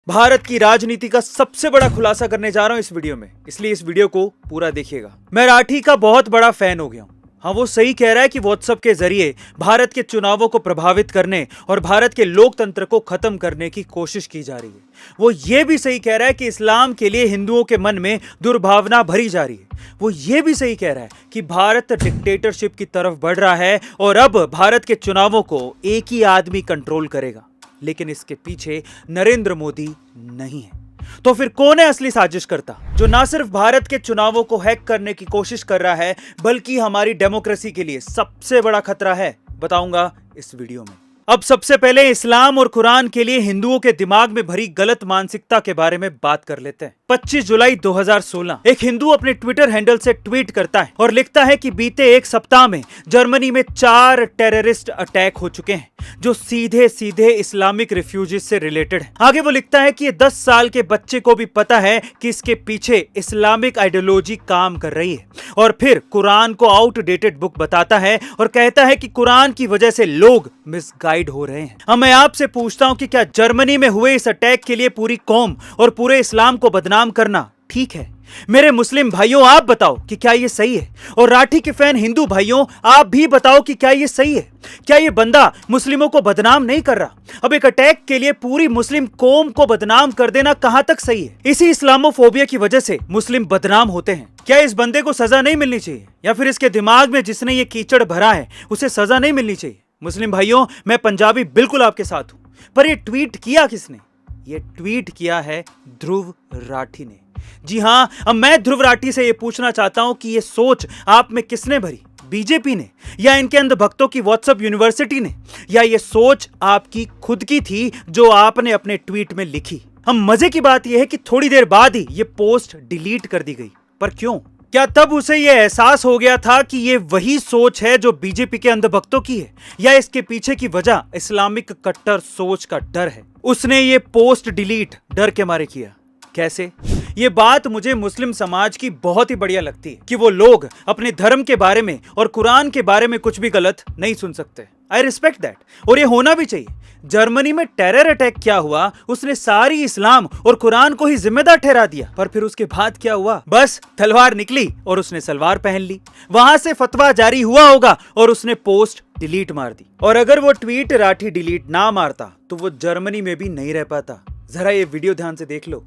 भारत की राजनीति का सबसे बड़ा खुलासा करने जा रहा हूं इस वीडियो में, इसलिए इस वीडियो को पूरा देखिएगा। मैं राठी का बहुत बड़ा फैन हो गया हूं। हाँ, वो सही कह रहा है कि व्हाट्सएप के जरिए भारत के चुनावों को प्रभावित करने और भारत के लोकतंत्र को खत्म करने की कोशिश की जा रही है। वो ये भी सही कह रहा है कि इस्लाम के लिए हिंदुओं के मन में दुर्भावना भरी जा रही है। वो ये भी सही कह रहा है कि भारत डिक्टेटरशिप की तरफ बढ़ रहा है और अब भारत के चुनावों को एक ही आदमी कंट्रोल करेगा। लेकिन इसके पीछे नरेंद्र मोदी नहीं है। तो फिर कौन है असली साजिश करता, जो ना सिर्फ भारत के चुनावों को हैक करने की कोशिश कर रहा है बल्कि हमारी डेमोक्रेसी के लिए सबसे बड़ा खतरा है? बताऊंगा इस वीडियो में। अब सबसे पहले इस्लाम और कुरान के लिए हिंदुओं के दिमाग में भरी गलत मानसिकता के बारे में बात कर लेते हैं। 25 जुलाई 2016 एक हिंदू अपने ट्विटर हैंडल से ट्वीट करता है और लिखता है कि बीते एक सप्ताह में जर्मनी में 4 टेररिस्ट अटैक हो चुके हैं जो सीधे सीधे इस्लामिक रिफ्यूजीज से रिलेटेड है। आगे वो लिखता है कि ये 10 साल के बच्चे को भी पता है कि इसके पीछे इस्लामिक आइडियोलॉजी काम कर रही है, और फिर कुरान को आउटडेटेड बुक बताता है और कहता है कि कुरान की वजह से लोग मिसगाइड हो रहे हैं। अब मैं आपसे पूछता हूं कि क्या जर्मनी में हुए इस अटैक के लिए पूरी कौम और पूरे इस्लाम को बदनाम करना ठीक है? मेरे मुस्लिम भाइयों, आप बताओ कि क्या ये सही है? और राठी के फैन हिंदू भाइयों, आप भी बताओ कि क्या ये सही है? क्या ये बंदा मुस्लिमों को बदनाम नहीं कर रहा? अब एक अटैक के लिए पूरी मुस्लिम कौम को बदनाम कर देना कहां तक सही है? इसी इस्लामोफोबिया की वजह से मुस्लिम बदनाम होते हैं। क्या इस बंदे को सजा नहीं मिलनी चाहिए, या फिर इसके दिमाग में जिसने ये कीचड़ भरा है उसे सजा नहीं मिलनी चाहिए? मुस्लिम भाइयों, मैं पंजाबी बिल्कुल आपके साथ हूं, पर ये ट्वीट किया किसने? ये ट्वीट किया है ध्रुव राठी ने। जी हां, अब मैं ध्रुव राठी से यह पूछना चाहता हूं कि यह सोच आप में किसने भरी? बीजेपी ने, या इनके अंधभक्तों की व्हाट्सएप यूनिवर्सिटी ने, या यह सोच आपकी खुद की थी जो आपने अपने ट्वीट में लिखी? हम मजे की बात यह है कि थोड़ी देर बाद ही यह पोस्ट डिलीट कर दी गई। पर क्यों? क्या तब उसे यह एहसास हो गया था कि यह वही सोच है जो बीजेपी के अंधभक्तों की है, या इसके पीछे की वजह इस्लामिक कट्टर सोच का डर है? उसने ये पोस्ट डिलीट डर के मारे किया। कैसे? ये बात मुझे मुस्लिम समाज की बहुत ही बढ़िया लगती है कि वो लोग अपने धर्म के बारे में और कुरान के बारे में कुछ भी गलत नहीं सुन सकते। आई रिस्पेक्ट दैट, और ये होना भी चाहिए। जर्मनी में टेरर अटैक क्या हुआ, उसने सारी इस्लाम और कुरान को ही जिम्मेदार ठहरा दिया। पर फिर उसके बाद क्या हुआ? बस तलवार निकली और उसने सलवार पहन ली। वहां से फतवा जारी हुआ होगा और उसने पोस्ट डिलीट मार दी। और अगर वो ट्वीट राठी डिलीट ना मारता तो वो जर्मनी में भी नहीं रह पाता। जरा ये वीडियो ध्यान से देख लो।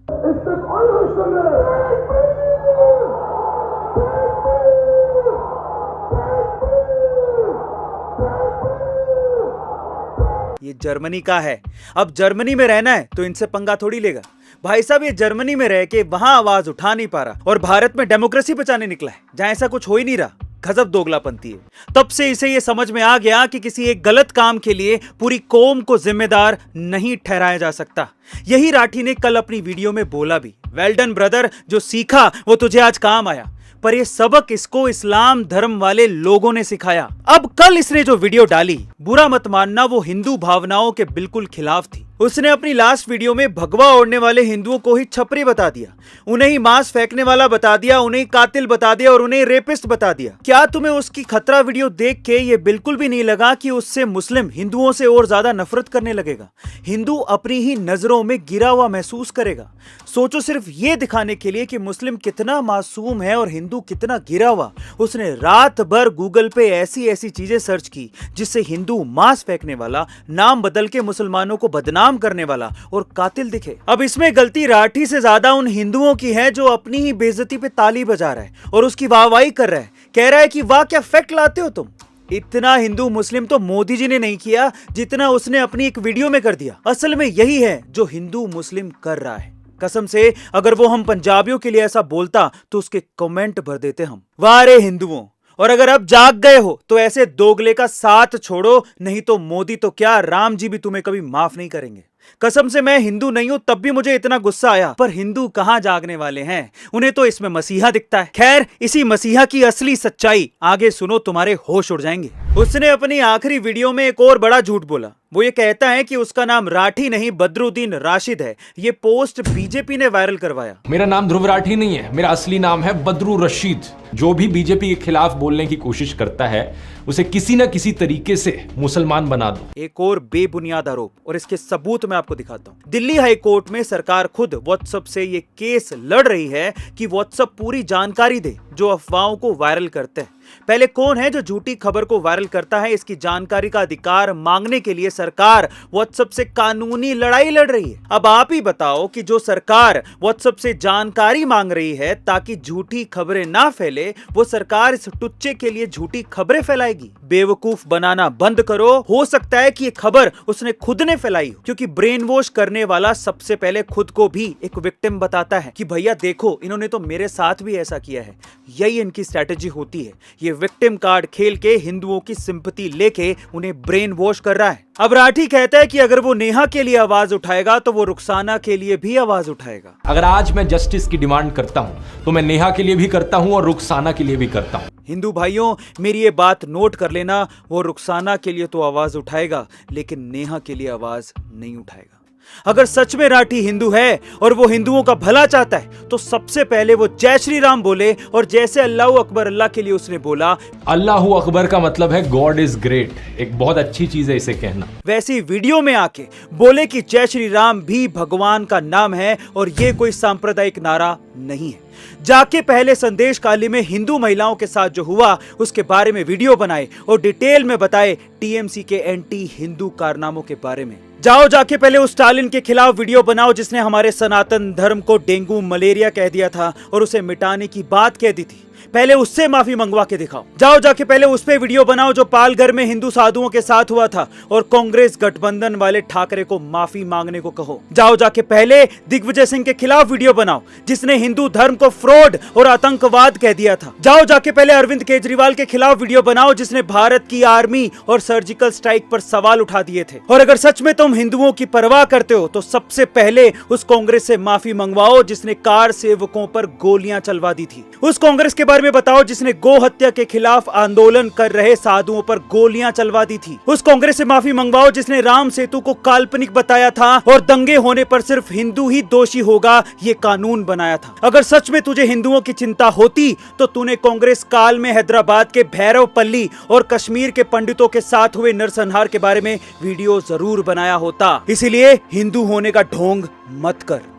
ये जर्मनी का है। अब जर्मनी में रहना है तो इनसे पंगा थोड़ी लेगा। भाई साहब, ये जर्मनी में रह के वहां आवाज उठा नहीं पा रहा और भारत में डेमोक्रेसी बचाने निकला है, जहां ऐसा कुछ हो ही नहीं रहा। गजब दोगलापंती है। तब से इसे ये समझ में आ गया कि किसी एक गलत काम के लिए पूरी कौम को जिम्मेदार नहीं ठहराया जा सकता। यही राठी ने कल अपनी वीडियो में बोला भी। वेल डन ब्रदर, जो सीखा वो तुझे आज काम आया। पर ये सबक इसको इस्लाम धर्म वाले लोगों ने सिखाया। अब कल इसने जो वीडियो डाली, बुरा मत मानना, वो हिंदू भावनाओं के बिल्कुल खिलाफ थी। उसने अपनी लास्ट वीडियो में भगवा ओढ़ने वाले हिंदुओं को ही छपरी बता दिया, उन्हें ही मांस फेंकने वाला बता दिया, उन्हें ही कातिल बता दिया और उन्हें रेपिस्ट बता दिया। क्या तुम्हें उसकी खतरा वीडियो देख के ये बिल्कुल भी नहीं लगा कि उससे मुस्लिम हिंदुओं से और ज्यादा नफरत करने लगेगा? हिंदू अपनी ही नजरों में गिरा हुआ महसूस करेगा। सोचो, सिर्फ ये दिखाने के लिए कि मुस्लिम कितना मासूम है और हिंदू कितना गिरा हुआ, उसने रात भर गूगल पे ऐसी ऐसी चीजें सर्च की जिससे हिंदू मांस फेंकने वाला, नाम बदल के मुसलमानों को बदनाम करने वाला और कातिल दिखे। अब इसमें गलती राठी से ज्यादा उन हिंदुओं की है जो अपनी ही बेइज्जती पे ताली बजा रहा है और उसकी वाहवाही कर रहा है, कह रहा है कि वाह क्या फैक्ट लाते हो तुम। इतना हिंदू मुस्लिम तो मोदी जी ने नहीं किया जितना उसने अपनी एक वीडियो में कर दिया। असल में यही है जो हिंदू मुस्लिम कर रहा है। कसम से, अगर वो हम पंजाबियों के लिए ऐसा बोलता तो उसके कमेंट भर देते हम, वाह रे हिंदुओं। और अगर अब जाग गए हो तो ऐसे दोगले का साथ छोड़ो, नहीं तो मोदी तो क्या, राम जी भी तुम्हें कभी माफ नहीं करेंगे। कसम से, मैं हिंदू नहीं हूं तब भी मुझे इतना गुस्सा आया। पर हिंदू कहां जागने वाले हैं, उन्हें तो इसमें मसीहा दिखता है। खैर, इसी मसीहा की असली सच्चाई आगे सुनो, तुम्हारे होश उड़ जाएंगे। उसने अपनी आखिरी वीडियो में एक और बड़ा झूठ बोला। वो ये कहता है कि उसका नाम राठी नहीं बदरुद्दीन राशिद है। ये पोस्ट बीजेपी ने वायरल करवाया। मेरा नाम ध्रुव राठी नहीं है, मेरा असली नाम है बदरू रशीद। जो भी बीजेपी के खिलाफ बोलने की कोशिश करता है उसे किसी न किसी तरीके से मुसलमान बना दो। एक और बेबुनियाद आरोप, और इसके सबूत मैं आपको दिखाता हूं। दिल्ली हाई कोर्ट में सरकार खुद व्हाट्सएप से ये केस लड़ रही है कि व्हाट्सएप पूरी जानकारी दे जो अफवाहों को वायरल करते हैं। पहले कौन है जो झूठी खबर को वायरल करता है, इसकी जानकारी का अधिकार मांगने के लिए सरकार व्हाट्सएप से कानूनी लड़ाई लड़ रही है। अब आप ही बताओ कि जो सरकार व्हाट्सएप से जानकारी मांग रही है ताकि झूठी खबरें ना फैले, वो सरकार इस टुच्चे के लिए झूठी खबरें फैलाएगी। बेवकूफ बनाना बंद करो। हो सकता है कि ये खबर उसने खुद ने फैलाई हो, क्योंकि ब्रेन वॉश करने वाला सबसे पहले खुद को भी एक विक्टिम बताता है कि भैया देखो, इन्होंने तो मेरे साथ भी ऐसा किया है। यही इनकी स्ट्रेटेजी होती है। ये विक्टिम कार्ड खेल के हिंदुओं की सिंपैथी लेके उन्हें ब्रेन वॉश कर रहा है। अब राठी कहता है कि अगर वो नेहा के लिए आवाज उठाएगा तो वो रुखसाना के लिए भी आवाज उठाएगा। अगर आज मैं जस्टिस की डिमांड करता हूं तो मैं नेहा के लिए भी करता हूं और रुखसाना के लिए भी करता हूं। हिंदू भाइयों, मेरी ये बात नोट कर लेना, वो रुखसाना के लिए तो आवाज उठाएगा लेकिन नेहा के लिए आवाज नहीं उठाएगा। अगर सच में राठी हिंदू है और वो हिंदुओं का भला चाहता है तो सबसे पहले वो जय श्री राम बोले, और जैसे अल्लाह अकबर अल्लाह के लिए उसने बोला। अल्लाह अकबर का मतलब है गॉड इज ग्रेट। एक बहुत अच्छी चीज है इसे कहना। वैसी वीडियो में आके बोले कि जय श्री राम भी भगवान का नाम है और ये कोई सांप्रदायिक नारा नहीं है। जाके पहले संदेश काली में हिंदू महिलाओं के साथ जो हुआ उसके बारे में वीडियो बनाए और डिटेल में बताए टीएमसी के एंटी हिंदू कारनामों के बारे में। जाओ जाके पहले उस स्टालिन के खिलाफ वीडियो बनाओ जिसने हमारे सनातन धर्म को डेंगू मलेरिया कह दिया था और उसे मिटाने की बात कह दी थी। पहले उससे माफी मंगवा के दिखाओ। जाओ जाके पहले उस पे वीडियो बनाओ जो पालघर में हिंदू साधुओं के साथ हुआ था, और कांग्रेस गठबंधन वाले ठाकरे को माफी मांगने को कहो। जाओ जाके पहले दिग्विजय सिंह के खिलाफ वीडियो बनाओ जिसने हिंदू धर्म को फ्रॉड और आतंकवाद कह दिया था। जाओ जाके पहले अरविंद केजरीवाल के खिलाफ वीडियो बनाओ जिसने भारत की आर्मी और सर्जिकल स्ट्राइक पर सवाल उठा दिए थे। और अगर सच में तुम हिंदुओं की परवाह करते हो तो सबसे पहले उस कांग्रेस से माफी मंगवाओ जिसने कार सेवकों पर गोलियां चलवा दी थी। उस कांग्रेस के बारे में बताओ जिसने गो हत्या के खिलाफ आंदोलन कर रहे साधुओं पर गोलियां चलवा दी थी। उस कांग्रेस से माफी मंगवाओ जिसने राम सेतु को काल्पनिक बताया था और दंगे होने पर सिर्फ हिंदू ही दोषी होगा ये कानून बनाया था। अगर सच में तुझे हिंदुओं की चिंता होती तो तूने कांग्रेस काल में हैदराबाद के भैरवपल्ली और कश्मीर के पंडितों के साथ हुए नरसंहार के बारे में वीडियो जरूर बनाया होता। इसीलिए हिंदू होने का ढोंग मत कर।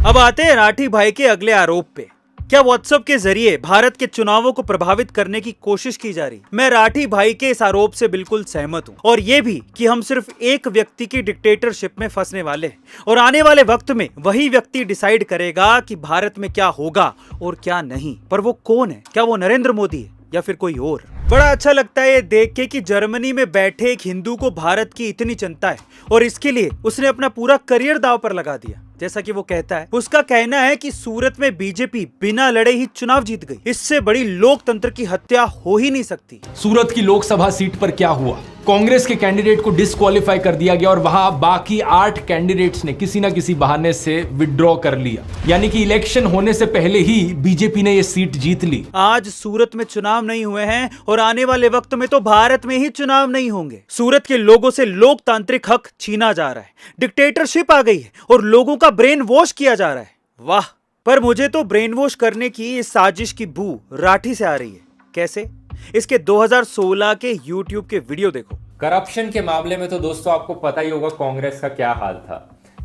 अब आते हैं राठी भाई के अगले आरोप पे। क्या व्हाट्सएप के जरिए भारत के चुनावों को प्रभावित करने की कोशिश की जा रही? मैं राठी भाई के इस आरोप से बिल्कुल सहमत हूं, और ये भी कि हम सिर्फ एक व्यक्ति की डिक्टेटरशिप में फंसने वाले हैं और आने वाले वक्त में वही व्यक्ति डिसाइड करेगा कि भारत में क्या होगा और क्या नहीं। पर वो कौन है? क्या वो नरेंद्र मोदी है या फिर कोई और? बड़ा अच्छा लगता है ये देख के कि जर्मनी में बैठे एक हिंदू को भारत की इतनी चिंता है और इसके लिए उसने अपना पूरा करियर दांव पर लगा दिया। जैसा कि वो कहता है, उसका कहना है कि सूरत में बीजेपी बिना लड़े ही चुनाव जीत गई। इससे बड़ी लोकतंत्र की हत्या हो ही नहीं सकती। सूरत की लोकसभा सीट पर क्या हुआ? कांग्रेस के कैंडिडेट को डिस्क्वालीफाई कर दिया गया और वहां बाकी 8 कैंडिडेट्स ने किसी ना किसी बहाने से विड्रॉ कर लिया। यानी कि इलेक्शन होने से पहले ही बीजेपी ने यह सीट जीत ली। आज सूरत में चुनाव नहीं हुए हैं और आने वाले वक्त में तो भारत में ही चुनाव नहीं होंगे। सूरत के लोगों से लोकतांत्रिक हक छीना जा रहा है, डिक्टेटरशिप आ गई है और लोगों का ब्रेन वॉश किया जा रहा है। वाह! पर मुझे तो ब्रेन वॉश करने की इस साजिश की बू राठी से आ रही है। कैसे? इसके 2016 के YouTube के वीडियो देखो। करप्शन के मामले में तो दोस्तों आपको पता ही होगा कांग्रेस का क्या हाल था।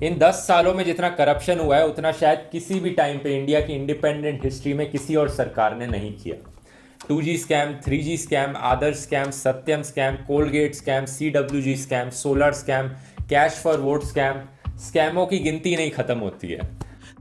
इन 10 सालों में जितना करप्शन हुआ है उतना शायद किसी भी टाइम पे इंडिया की इंडिपेंडेंट हिस्ट्री में किसी और सरकार ने नहीं किया। 2G scam, 3G scam, Adarsh scam, Satyam scam, Coalgate scam, CWG scam, solar scam, cash for vote scam, स्कैमों की गिनती नहीं खत्म होती है।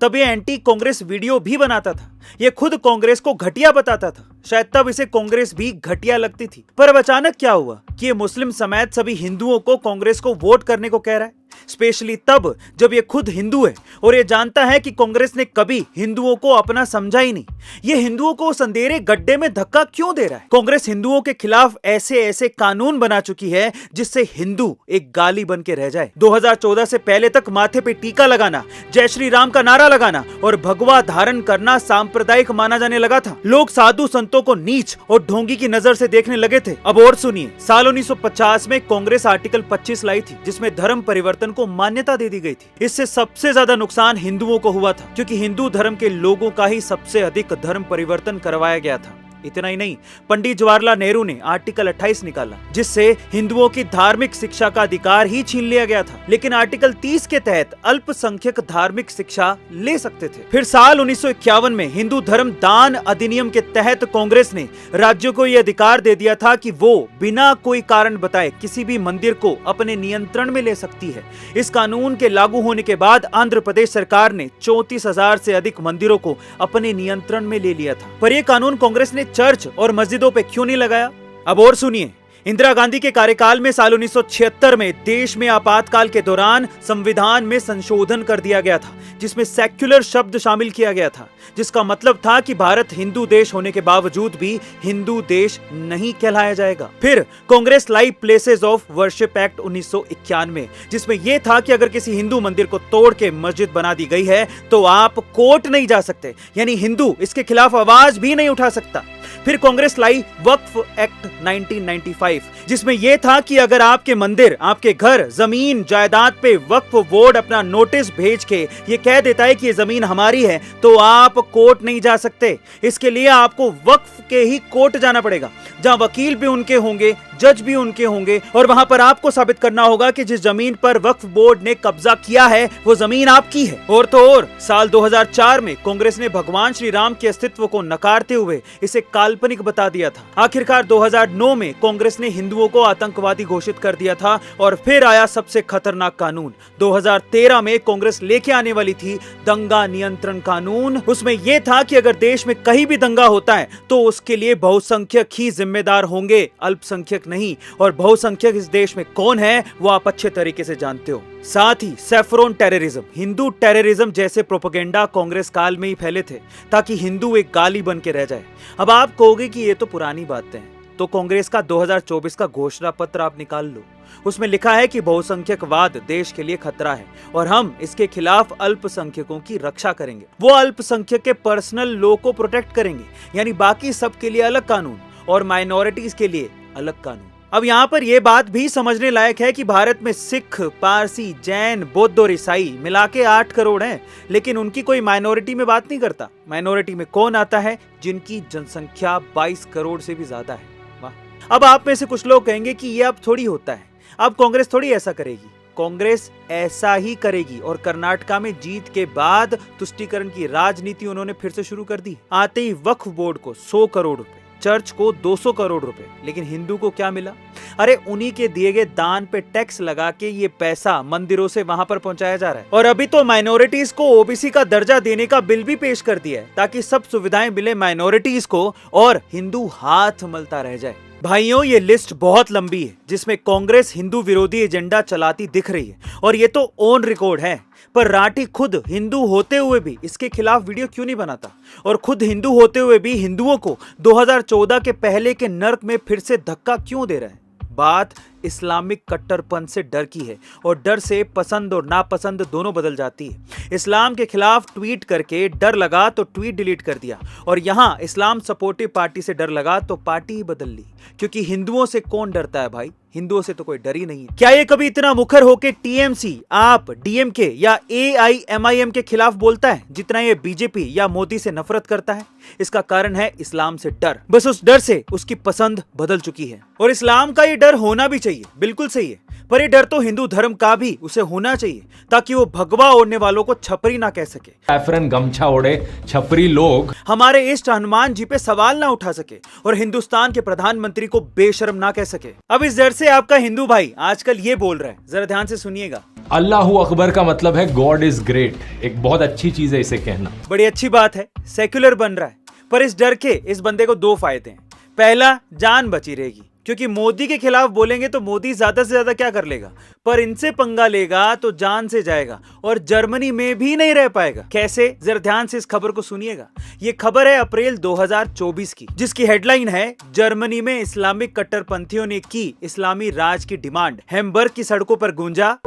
तब ये एंटी कांग्रेस वीडियो भी बनाता था, ये खुद कांग्रेस को घटिया बताता था। शायद तब इसे कांग्रेस भी घटिया लगती थी। पर अब अचानक क्या हुआ कि ये मुस्लिम समेत सभी हिंदुओं को कांग्रेस को वोट करने को कह रहा है। स्पेशली तब जब ये खुद हिंदू है और ये जानता है कि कांग्रेस ने कभी हिंदुओं को अपना समझा ही नहीं। ये हिंदुओं को उस अंधेरे गड्ढे में धक्का क्यों दे रहा है? कांग्रेस हिंदुओं के खिलाफ ऐसे ऐसे कानून बना चुकी है जिससे हिंदू एक गाली बन के रह जाए। 2014 से पहले तक माथे पे टीका लगाना, जय श्री राम का नारा लगाना और भगवा धारण करना सांप्रदायिक माना जाने लगा था। लोग साधु संतों को नीच और ढोंगी की नजर से देखने लगे थे। अब और सुनिए, साल 1950 में कांग्रेस आर्टिकल 25 लाई थी जिसमें धर्म परिवर्तन को मान्यता दे दी गई थी। इससे सबसे ज्यादा नुकसान हिंदुओं को हुआ था क्योंकि हिंदू धर्म के लोगों का ही सबसे अधिक धर्म परिवर्तन करवाया गया था। इतना ही नहीं, पंडित जवाहरलाल नेहरू ने आर्टिकल 28 निकाला जिससे हिंदुओं की धार्मिक शिक्षा का अधिकार ही छीन लिया गया था, लेकिन आर्टिकल 30 के तहत अल्पसंख्यक धार्मिक शिक्षा ले सकते थे। फिर साल 1951 में हिंदू धर्म दान अधिनियम के तहत कांग्रेस ने राज्यों को यह अधिकार दे दिया था कि वो बिना कोई कारण बताए किसी भी मंदिर को अपने नियंत्रण में ले सकती है। इस कानून के लागू होने के बाद आंध्र प्रदेश सरकार ने 34,000 से अधिक मंदिरों को अपने नियंत्रण में ले लिया था। पर यह कानून कांग्रेस ने चर्च और मस्जिदों पे क्यों नहीं लगाया? अब और सुनिए, इंदिरा गांधी के कार्यकाल में साल 1976 में देश में आपातकाल के दौरान संविधान में संशोधन कर दिया गया था जिसमें सेक्युलर शब्द शामिल किया गया था, जिसका मतलब था कि भारत हिंदू देश होने के बावजूद भी हिंदू देश नहीं कहलाया जाएगा। फिर कांग्रेस लाई प्लेसेस ऑफ वर्शिप एक्ट 1991 जिसमें यह था कि अगर किसी हिंदू मंदिर को तोड़ के मस्जिद बना दी गई है तो आप कोर्ट नहीं जा सकते, यानी हिंदू इसके खिलाफ आवाज भी नहीं उठा सकता। फिर कांग्रेस लाई वक्फ एक्ट 1995 जिसमें यह था कि अगर आपके मंदिर, आपके घर, जमीन, जायदाद पे वक्फ बोर्ड अपना नोटिस भेज के ये कह देता है कि ये जमीन हमारी है तो आप कोर्ट नहीं जा सकते। इसके लिए आपको वक्फ के ही कोर्ट जाना पड़ेगा जहां वकील भी उनके होंगे, जज भी उनके होंगे और वहां पर आपको साबित करना होगा कि जिस जमीन पर वक्फ बोर्ड ने कब्जा किया है वो जमीन आपकी है। और तो और साल 2004 में कांग्रेस ने भगवान श्री राम के अस्तित्व को नकारते हुए इसे काल्पनिक बता दिया था। आखिरकार 2009 में कांग्रेस ने हिंदुओं को आतंकवादी घोषित कर दिया था और फिर आया सबसे खतरनाक कानून। 2013 में कांग्रेस लेके आने वाली थी दंगा नियंत्रण कानून। उसमें यह था कि अगर देश में कहीं भी दंगा होता है तो उसके लिए बहुसंख्यक ही जिम्मेदार होंगे, अल्पसंख्यक नहीं। और बहुसंख्यक इस देश में कौन है वो आप अच्छे तरीके से जानते हो। साथ ही सैफरॉन टेररिज्म, हिंदू टेररिज्म जैसे प्रोपेगेंडा कांग्रेस काल में ही फैले थे ताकि हिंदू एक गाली बन के रह जाए। अब आप कहोगे कि ये तो पुरानी बातें हैं, तो कांग्रेस का 2024 का घोषणा पत्र आप निकाल लो। उसमें लिखा है कि बहुसंख्यकवाद देश के लिए खतरा है और हम इसके खिलाफ अल्पसंख्यकों की रक्षा करेंगे। वो अल्पसंख्यक के पर्सनल लॉ को प्रोटेक्ट करेंगे, यानी बाकी सबके लिए अलग कानून और माइनॉरिटीज के लिए अलग कानून। अब यहाँ पर यह बात भी समझने लायक है कि भारत में सिख, पारसी, जैन, बौद्ध और ईसाई मिला के 8 करोड़ हैं, लेकिन उनकी कोई माइनॉरिटी में बात नहीं करता। माइनॉरिटी में कौन आता है? जिनकी जनसंख्या 22 करोड़ से भी ज्यादा है। वाह। अब आप में से कुछ लोग कहेंगे कि यह अब थोड़ी होता है, अब कांग्रेस थोड़ी ऐसा करेगी। कांग्रेस ऐसा ही करेगी और कर्नाटका में जीत के बाद तुष्टीकरण की राजनीति उन्होंने फिर से शुरू कर दी। आते ही वक्फ बोर्ड को 100 करोड़ रुपए, चर्च को 200 करोड़ रुपए, लेकिन हिंदू को क्या मिला? अरे उन्हीं के दिए गए दान पे टैक्स लगा के ये पैसा मंदिरों से वहां पर पहुंचाया जा रहा है। और अभी तो माइनॉरिटीज को ओबीसी का दर्जा देने का बिल भी पेश कर दिया है ताकि सब सुविधाएं मिले माइनॉरिटीज को और हिंदू हाथ मलता रह जाए। भाइयों, ये लिस्ट बहुत लंबी है जिसमें कांग्रेस हिंदू विरोधी एजेंडा चलाती दिख रही है और ये तो ऑन रिकॉर्ड है। पर राठी खुद हिंदू होते हुए भी इसके खिलाफ वीडियो क्यों नहीं बनाता? और खुद हिंदू होते हुए भी हिंदुओं को 2014 के पहले के नर्क में फिर से धक्का क्यों दे रहा है? बात इस्लामिक कट्टरपन से डर की है और डर से पसंद और नापसंद दोनों बदल जाती है। इस्लाम के खिलाफ ट्वीट करके डर लगा तो ट्वीट डिलीट कर दिया और यहाँ इस्लाम सपोर्टिव पार्टी से डर लगा तो पार्टी ही बदल ली, क्योंकि हिंदुओं से कौन डरता है भाई? हिंदुओं से तो कोई डर ही नहीं है। क्या ये कभी इतना मुखर होके टीएमसी, आप, डीएमके या एआईएमआईएम के खिलाफ बोलता है जितना ये बीजेपी या मोदी से नफरत करता है? इसका कारण है इस्लाम से डर। बस उस डर से उसकी पसंद बदल चुकी है और इस्लाम का ये डर होना भी चाहिए, बिल्कुल सही है। पर ये डर तो हिंदू धर्म का भी उसे होना चाहिए ताकि वो भगवा ओढ़ने वालों को छपरी ना कह सके। सैफरन गमछा ओढ़े छपरी लोग हमारे इष्ट हनुमान जी पे सवाल ना उठा सके और हिंदुस्तान के प्रधानमंत्री को बेशर्म ना कह सके। अब इस डर से आपका हिंदू भाई आजकल ये बोल रहा है, जरा ध्यान से सुनिएगा। अल्लाहू अकबर का मतलब है गॉड इज ग्रेट। एक बहुत अच्छी चीज है इसे कहना। बड़ी अच्छी बात है, सेक्युलर बन रहा है। पर इस डर के इस बंदे को 2 फायदे हैं। पहला, जान बची रहेगी क्योंकि मोदी के खिलाफ बोलेंगे तो मोदी ज्यादा से ज्यादा क्या कर लेगा, पर इनसे पंगा लेगा तो जान से जाएगा और जर्मनी में भी नहीं रह पाएगा। कैसे, जरा ध्यान से इस खबर को सुनिएगा। ये खबर है अप्रैल 2024 की, जिसकी हेडलाइन है जर्मनी में इस्लामिक कट्टरपंथियों ने की इस्लामी राज की डिमांड, हैम्बर्ग की सड़कों पर गूंजा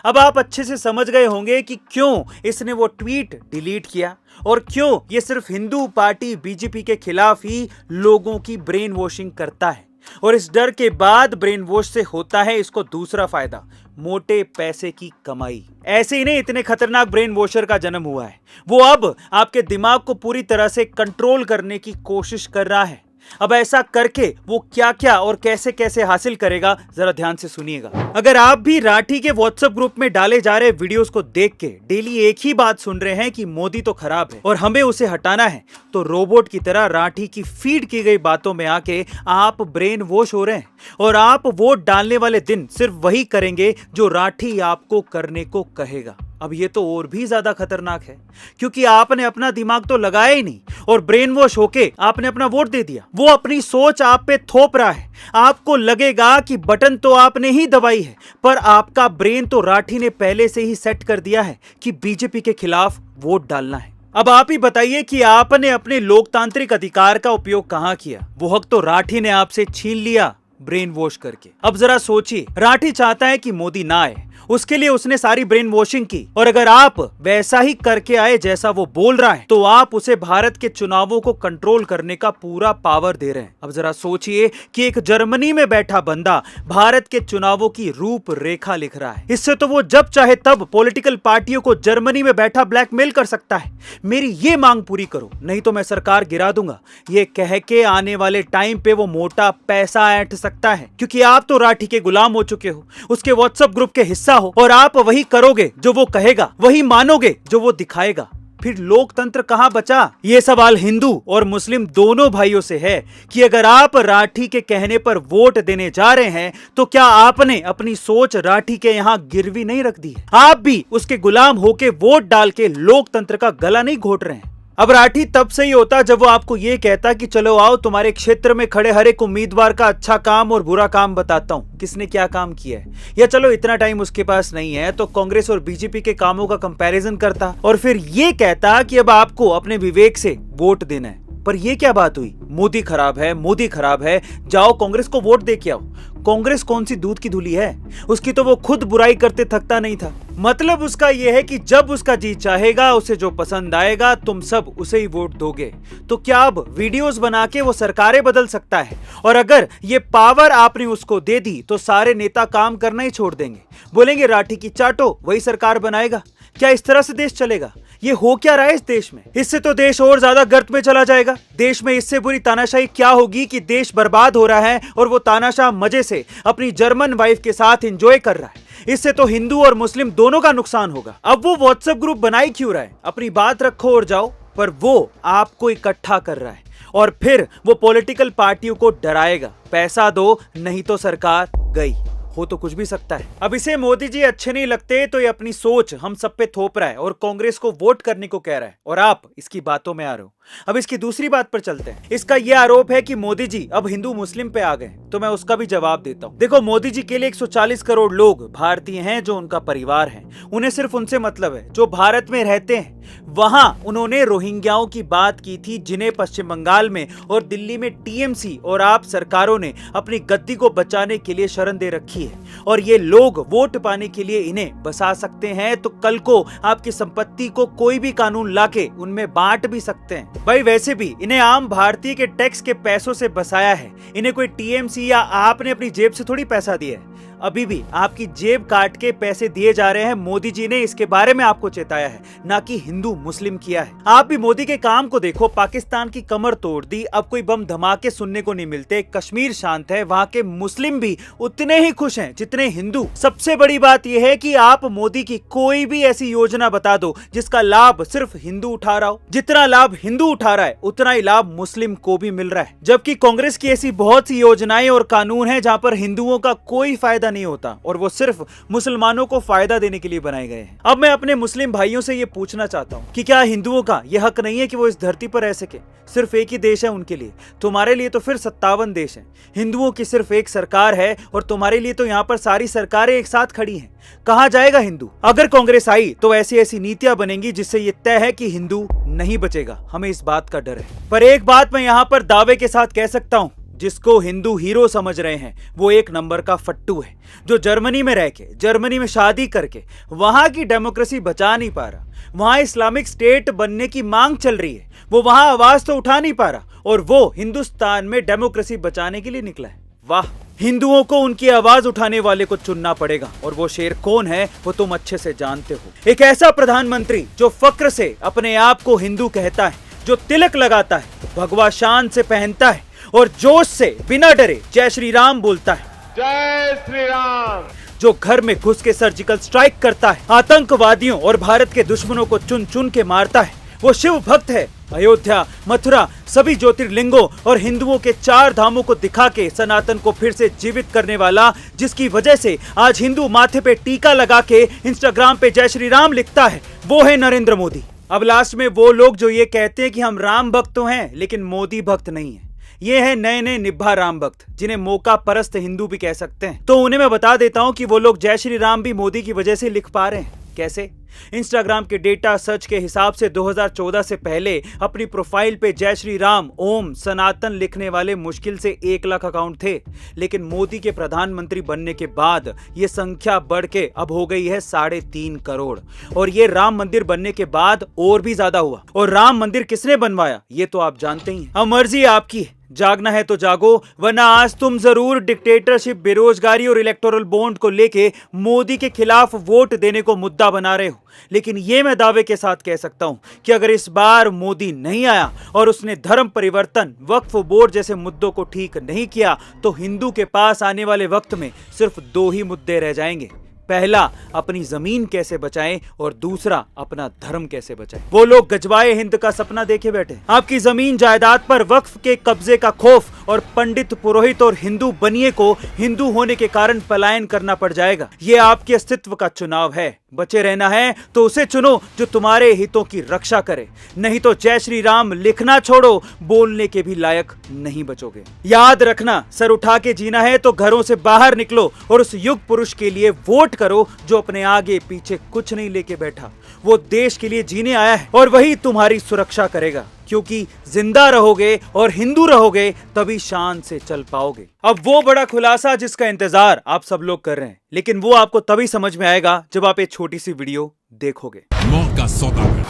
अब आप अच्छे से समझ गए होंगे कि क्यों इसने वो ट्वीट डिलीट किया और क्यों ये सिर्फ हिंदू पार्टी बीजेपी के खिलाफ ही लोगों की ब्रेन वॉशिंग करता है। और इस डर के बाद ब्रेन वॉश से होता है इसको दूसरा फायदा, मोटे पैसे की कमाई। ऐसे ही नहीं, इतने खतरनाक ब्रेन वॉशर का जन्म हुआ है। वो अब आपके दिमाग को पूरी तरह से कंट्रोल करने की कोशिश कर रहा है। अब ऐसा करके वो क्या क्या और कैसे कैसे हासिल करेगा, जरा ध्यान से सुनिएगा। अगर आप भी राठी के व्हाट्सएप ग्रुप में डाले जा रहे वीडियोस को देख के डेली एक ही बात सुन रहे हैं कि मोदी तो खराब है और हमें उसे हटाना है, तो रोबोट की तरह राठी की फीड की गई बातों में आके आप ब्रेन वॉश हो रहे हैं और आप वोट डालने वाले दिन सिर्फ वही करेंगे जो राठी आपको करने को कहेगा। अब ये तो और भी ज्यादा खतरनाक है, क्योंकि आपने अपना दिमाग तो लगाया ही नहीं और ब्रेन वॉश होके आपने अपना वोट दे दिया। वो अपनी सोच आप पे थोप रहा है। आपको लगेगा कि बटन तो आपने ही दबाई है, पर आपका ब्रेन तो राठी ने पहले से ही सेट कर दिया है कि बीजेपी के खिलाफ वोट डालना है। अब आप ही बताइए कि आपने अपने लोकतांत्रिक अधिकार का उपयोग कहां किया? वो हक तो राठी ने आपसे छीन लिया ब्रेन वॉश करके। अब जरा सोचिए, राठी चाहता है कि मोदी ना आए, उसके लिए उसने सारी ब्रेन वॉशिंग की, और अगर आप वैसा ही करके आए जैसा वो बोल रहा है तो आप उसे भारत के चुनावों को कंट्रोल करने का पूरा पावर दे रहे हैं। अब जरा सोचिए कि एक जर्मनी में बैठा बंदा भारत के चुनावों की रूपरेखा लिख रहा है। इससे तो वो जब चाहे तब पॉलिटिकल पार्टियों को जर्मनी में बैठा ब्लैकमेल कर सकता है। मेरी ये मांग पूरी करो, नहीं तो मैं सरकार गिरा दूंगा, ये कह के आने वाले टाइम पे वो मोटा पैसा ऐंठ सकता है, क्योंकि आप तो राठी के गुलाम हो चुके हो, उसके व्हाट्सएप ग्रुप के हिस्सा हो, और आप वही करोगे जो वो कहेगा, वही मानोगे जो वो दिखाएगा। फिर लोकतंत्र कहां बचा? ये सवाल हिंदू और मुस्लिम दोनों भाइयों से है कि अगर आप राठी के कहने पर वोट देने जा रहे हैं तो क्या आपने अपनी सोच राठी के यहां गिरवी नहीं रख दी है? आप भी उसके गुलाम होके वोट डाल के लोकतंत्र का गला नहीं घोट रहे हैं। अब राठी तब सही होता जब वो आपको ये कहता कि चलो आओ तुम्हारे क्षेत्र में खड़े हर एक उम्मीदवार का अच्छा काम और बुरा काम बताता हूं, किसने क्या काम किया है। या चलो इतना टाइम उसके पास नहीं है तो कांग्रेस और बीजेपी के कामों का कंपैरिजन करता और फिर ये कहता कि अब आपको अपने विवेक से वोट देना है। पर ये क्या बात हुई? मोदी खराब है, मोदी खराब है, जाओ कांग्रेस को वोट दे के आओ। कांग्रेस कौन सी दूध की धुली है? उसकी तो वो खुद बुराई करते थकता नहीं था। मतलब उसका यह है कि जब उसका जी चाहेगा, उसे जो पसंद आएगा, तुम सब उसे ही वोट दोगे। तो क्या अब वीडियोस बना के वो सरकारें बदल सकता है? और अगर ये पावर आपने उसको दे दी तो सारे नेता काम करना ही छोड़ देंगे, बोलेंगे राठी की चाटो, वही सरकार बनाएगा। क्या इस तरह से देश चलेगा? ये हो क्या रहा है इस देश में? इससे तो देश और ज्यादा गर्त में चला जाएगा। देश में इससे बुरी तानाशाही क्या होगी कि देश बर्बाद हो रहा है और वो तानाशाह मजे से अपनी जर्मन वाइफ के साथ एंजॉय कर रहा है। इससे तो हिंदू और मुस्लिम दोनों का नुकसान होगा। अब वो व्हाट्सएप ग्रुप बनाई क्यों रहा है? अपनी बात रखो और जाओ, पर वो आपको इकट्ठा कर रहा है और फिर वो पॉलिटिकल पार्टियों को डराएगा, पैसा दो नहीं तो सरकार गई। हो तो कुछ भी सकता है। अब इसे मोदी जी अच्छे नहीं लगते तो ये अपनी सोच हम सब पे थोप रहा है और कांग्रेस को वोट करने को कह रहा है, और आप इसकी बातों में आ रहे हो। अब इसकी दूसरी बात पर चलते हैं। इसका यह आरोप है कि मोदी जी अब हिंदू मुस्लिम पे आ गए, तो मैं उसका भी जवाब देता हूं। देखो, मोदी जी के लिए 140 करोड़ लोग भारतीय हैं जो उनका परिवार है। उन्हें सिर्फ उनसे मतलब है जो भारत में रहते हैं। वहां उन्होंने रोहिंग्याओं की बात की थी, जिन्हें पश्चिम बंगाल में और दिल्ली में टीएमसी और आप सरकारों ने अपनी गद्दी को बचाने के लिए शरण दे रखी है, और ये लोग वोट पाने के लिए इन्हें बसा सकते हैं, तो कल को आपकी संपत्ति को कोई भी कानून लाके उनमें बांट भी सकते हैं। भाई वैसे भी इन्हें आम भारतीय के टैक्स के पैसों से बसाया है। इन्हें कोई टीएमसी या आपने अपनी जेब से थोड़ी पैसा दिया है। अभी भी आपकी जेब काट के पैसे दिए जा रहे हैं। मोदी जी ने इसके बारे में आपको चेताया है, ना कि हिंदू मुस्लिम किया है। आप भी मोदी के काम को देखो। पाकिस्तान की कमर तोड़ दी, अब कोई बम धमाके सुनने को नहीं मिलते। कश्मीर शांत है, वहां के मुस्लिम भी उतने ही खुश हैं जितने हिंदू। सबसे बड़ी बात यह है कि आप मोदी की कोई भी ऐसी योजना बता दो जिसका लाभ सिर्फ हिंदू उठा रहा हो। जितना लाभ हिंदू उठा रहा है उतना ही लाभ मुस्लिम को भी मिल रहा है, जबकि कांग्रेस की ऐसी बहुत सी योजनाएं और कानून है जहां पर हिंदुओं का कोई फायदा फायदा नहीं होता और वो सिर्फ मुसलमानों को फायदा देने के लिए बनाए गए हैं। अब मैं अपने मुस्लिम भाइयों से ये पूछना चाहता हूँ कि क्या हिंदुओं का यह हक नहीं है कि वो इस धरती पर रह सके? सिर्फ एक ही देश है उनके लिए, तुम्हारे लिए तो फिर 57 देश हैं। हिंदुओं की सिर्फ एक सरकार है और तुम्हारे लिए तो यहाँ पर सारी सरकारें एक साथ खड़ी हैं। कहाँ जाएगा हिंदू? अगर कांग्रेस आई तो ऐसी ऐसी नीतियां बनेंगी जिससे ये तय है कि हिंदू नहीं बचेगा। हमें इस बात का डर है। पर एक बात मैं यहाँ पर दावे के साथ कह सकता हूँ, जिसको हिंदू हीरो समझ रहे हैं वो एक नंबर का फट्टू है, जो जर्मनी में रह के, जर्मनी में शादी करके वहां की डेमोक्रेसी बचा नहीं पा रहा। वहां इस्लामिक स्टेट बनने की मांग चल रही है, वो वहां आवाज तो उठा नहीं पा रहा और वो हिंदुस्तान में डेमोक्रेसी बचाने के लिए निकला है। वाह, हिंदुओं को उनकी आवाज उठाने वाले को चुनना पड़ेगा और वो शेर कौन है वो तुम अच्छे से जानते हो। एक ऐसा प्रधानमंत्री जो फक्र से अपने आप को हिंदू कहता है, जो तिलक लगाता है, भगवा शान से पहनता है और जोश से बिना डरे जय श्री राम बोलता है। जय श्री राम। जो घर में घुस के सर्जिकल स्ट्राइक करता है, आतंकवादियों और भारत के दुश्मनों को चुन चुन के मारता है, वो शिव भक्त है। अयोध्या, मथुरा, सभी ज्योतिर्लिंगों और हिंदुओं के 4 धामों को दिखा के सनातन को फिर से जीवित करने वाला, जिसकी वजह से आज हिंदू माथे पे टीका लगा के इंस्टाग्राम पे जय श्री राम लिखता है, वो है नरेंद्र मोदी। अब लास्ट में वो लोग जो ये कहते हैं कि हम राम भक्त तो हैं लेकिन मोदी भक्त नहीं है, ये है नए नए निब्बा राम भक्त, जिन्हें मौका परस्त हिंदू भी कह सकते हैं। तो उन्हें मैं बता देता हूं कि वो लोग जय श्री राम भी मोदी की वजह से लिख पा रहे हैं। कैसे? इंस्टाग्राम के डेटा सर्च के हिसाब से 2014 से पहले अपनी प्रोफाइल पे जय श्री राम, ओम, सनातन लिखने वाले मुश्किल से 1 लाख अकाउंट थे, लेकिन मोदी के प्रधानमंत्री बनने के बाद ये संख्या बढ़ के अब हो गई है 3.5 करोड़ और ये राम मंदिर बनने के बाद और भी ज्यादा हुआ। और राम मंदिर किसने बनवाया ये तो आप जानते ही हैं। अब मर्जी आपकी है, जागना है तो जागो, वरना आज तुम जरूर डिक्टेटरशिप, बेरोजगारी और इलेक्टोरल बॉन्ड को लेके मोदी के खिलाफ वोट देने को मुद्दा बना रहे हो। लेकिन ये मैं दावे के साथ कह सकता हूं कि अगर इस बार मोदी नहीं आया और उसने धर्म परिवर्तन, वक्फ बोर्ड जैसे मुद्दों को ठीक नहीं किया तो हिंदू के पास आने वाले वक्त में सिर्फ 2 ही मुद्दे रह जाएंगे। पहला, अपनी जमीन कैसे बचाएं और दूसरा, अपना धर्म कैसे बचाएं। वो लोग गजवाए हिंद का सपना देखे बैठे। आपकी जमीन जायदाद पर वक्फ के कब्जे का खौफ और पंडित, पुरोहित और हिंदू बनिए को हिंदू होने के कारण पलायन करना पड़ जाएगा। ये आपके अस्तित्व का चुनाव है। बचे रहना है तो उसे चुनो जो तुम्हारे हितों की रक्षा करे, नहीं तो जय श्री राम लिखना छोड़ो, बोलने के भी लायक नहीं बचोगे। याद रखना, सर उठा के जीना है तो घरों से बाहर निकलो और उस युग पुरुष के लिए वोट करो जो अपने आगे पीछे कुछ नहीं लेके बैठा। वो देश के लिए जीने आया है और वही तुम्हारी सुरक्षा करेगा, क्योंकि जिंदा रहोगे और हिंदू रहोगे तभी शान से चल पाओगे। अब वो बड़ा खुलासा जिसका इंतजार आप सब लोग कर रहे हैं, लेकिन वो आपको तभी समझ में आएगा जब आप एक छोटी सी वीडियो देखोगे। मौका सौदागर,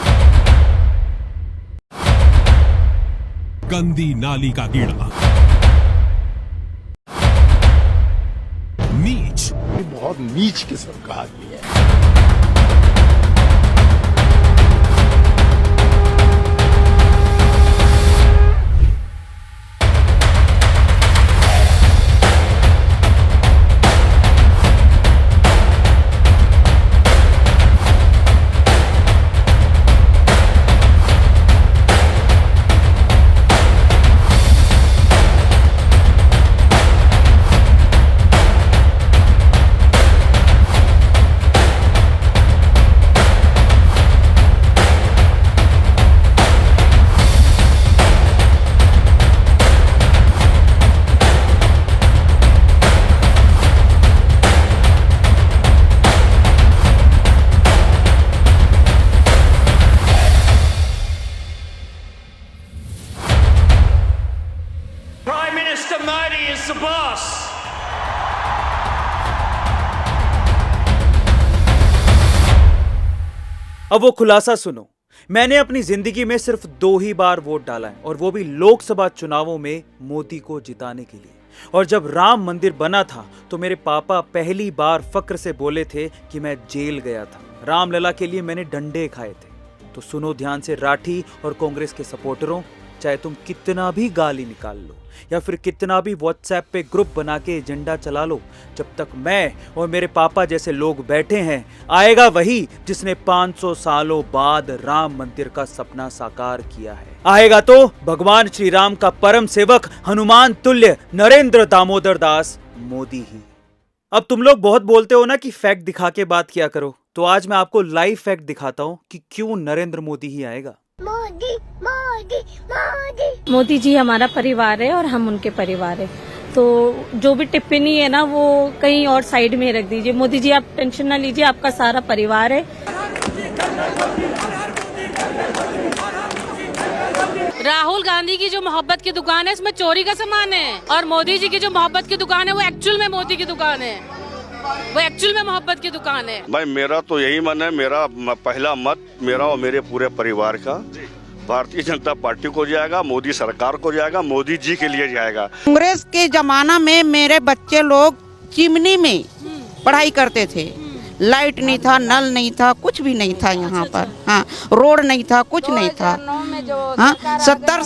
गंदी नाली का कीड़ा, नीच, बहुत नीच किस्म का आदमी है। Prime Minister Modi is the boss. अब वो खुलासा सुनो। मैंने अपनी जिंदगी में सिर्फ 2 ही बार वोट डाला है और वो भी लोकसभा चुनावों में मोदी को जिताने के लिए। और जब राम मंदिर बना था तो मेरे पापा पहली बार फक्र से बोले थे कि मैं जेल गया था, रामलला के लिए मैंने डंडे खाए थे। तो सुनो ध्यान से राठी और कांग्रेस के सपोर्टरों, चाहे तुम कितना भी गाली निकाल लो या फिर कितना भी व्हाट्सएप पे ग्रुप बना के एजेंडा चला लो, जब तक मैं और मेरे पापा जैसे लोग बैठे हैं, आएगा वही जिसने 500 सालों बाद राम मंदिर का सपना साकार किया है। आएगा तो भगवान श्री राम का परम सेवक, हनुमान तुल्य नरेंद्र दामोदर दास मोदी ही। अब तुम लोग बहुत बोलते हो ना कि फैक्ट दिखा के बात किया करो, तो आज मैं आपको लाइव फैक्ट दिखाता हूँ कि क्यों नरेंद्र मोदी ही आएगा। मोदी मोदी मोदी मोदी जी हमारा परिवार है और हम उनके परिवार है, तो जो भी टिप्पणी है ना वो कहीं और साइड में रख दीजिए। मोदी जी आप टेंशन ना लीजिए, आपका सारा परिवार है। राहुल गांधी की जो मोहब्बत की दुकान है इसमें चोरी का सामान है, और मोदी जी की जो मोहब्बत की दुकान है वो एक्चुअल में मोदी की दुकान है, वो एक्चुअल में मोहब्बत की दुकान है। भाई मेरा तो यही मन है, मेरा पहला मत मेरा और मेरे पूरे परिवार का भारतीय जनता पार्टी को जाएगा, मोदी सरकार को जाएगा, मोदी जी के लिए जाएगा। कांग्रेस के जमाना में मेरे बच्चे लोग चिमनी में पढ़ाई करते थे, लाइट नहीं था, नल नहीं था, कुछ भी नहीं था यहाँ पर। हाँ, रोड नहीं था, कुछ नहीं था। हाँ, 70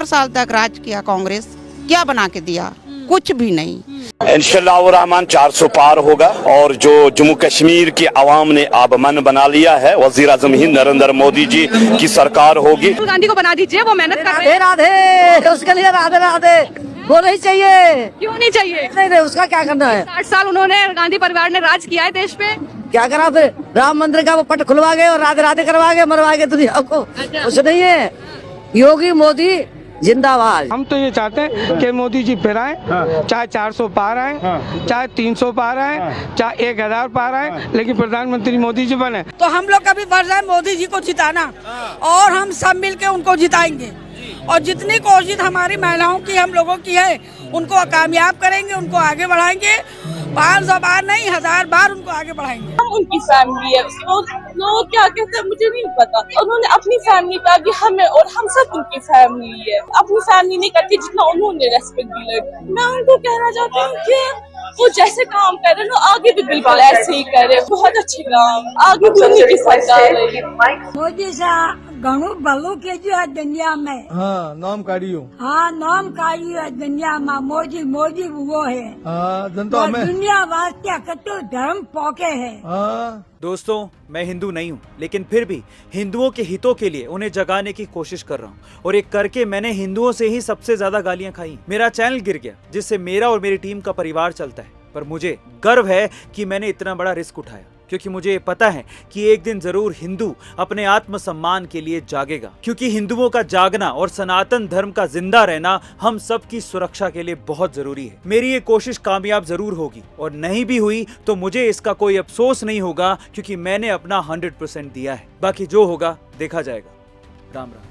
साल तक राज किया कांग्रेस, क्या बना के दिया? कुछ भी नहीं। इंशाअल्लाह रहमान 400 पार होगा, और जो जम्मू कश्मीर की आवाम ने अब मन बना लिया है, वजीर आजम ही नरेंद्र मोदी जी की सरकार होगी। राहुल गांधी को बना दीजिए, वो मेहनत कर रहे हैं। राधे उसके लिए राधे राधे वो नहीं चाहिए। क्यों नहीं चाहिए? नहीं, उसका क्या करना है? 8 साल उन्होंने गांधी परिवार ने राज किया है देश पे। क्या करा फिर? राम मंदिर का वो पट खुलवा गए और राधे राधे करवा गए, मरवा गए दुनिया को। कुछ नहीं है। योगी मोदी जिंदाबाद। हम तो ये चाहते हैं कि मोदी जी फिर आए, चाहे 400 पार आए, चाहे 300 पार आए, चाहे 1000 पार आए, लेकिन प्रधानमंत्री मोदी जी बने। तो हम लोग का भी फर्ज है मोदी जी को जिताना, और हम सब मिलके उनको जिताएंगे, और जितनी कोशिश हमारी महिलाओं की, हम लोगों की है, उनको कामयाब करेंगे, उनको आगे बढ़ाएंगे। 500 बार नहीं, 1000 बार उनको आगे बढ़ाएंगे। हम उनकी फैमिली है, लोग क्या कहते हैं मुझे नहीं पता। उन्होंने अपनी फैमिली का आगे हमें, और हम सब उनकी फैमिली है। अपनी फैमिली नहीं करती जितना उन्होंने रेस्पेक्ट दी। मैं उनको कहना चाहती हूँ कि वो जैसे काम कर रहे हैं आगे भी बिल्कुल ऐसे ही करे, बहुत अच्छे काम, आगे भी उन्हीं की सरकार है। मोदी साहब घणું ભલું કેજો આ દુનિયા में। हाँ, नाम काढ़ियो। हाँ, नाम काढ़ियो दुनिया में। मोदी मोदी वो है। जनता में दुनिया वास्ते कतो धर्म पोके है। दोस्तों, मैं हिंदू नहीं हूँ, लेकिन फिर भी हिंदुओं के हितों के लिए उन्हें जगाने की कोशिश कर रहा हूँ, और ये करके मैंने हिंदुओं से ही सबसे ज्यादा गालियां खाई। मेरा चैनल गिर गया, जिससे मेरा और मेरी टीम का परिवार चलता है, पर मुझे गर्व है कि मैंने इतना बड़ा रिस्क उठाया, क्योंकि मुझे पता है कि एक दिन जरूर हिंदू अपने आत्मसम्मान के लिए जागेगा, क्योंकि हिंदुओं का जागना और सनातन धर्म का जिंदा रहना हम सब की सुरक्षा के लिए बहुत जरूरी है। मेरी ये कोशिश कामयाब जरूर होगी, और नहीं भी हुई तो मुझे इसका कोई अफसोस नहीं होगा, क्योंकि मैंने अपना 100% दिया है। बाकी जो होगा देखा जाएगा। राम राम।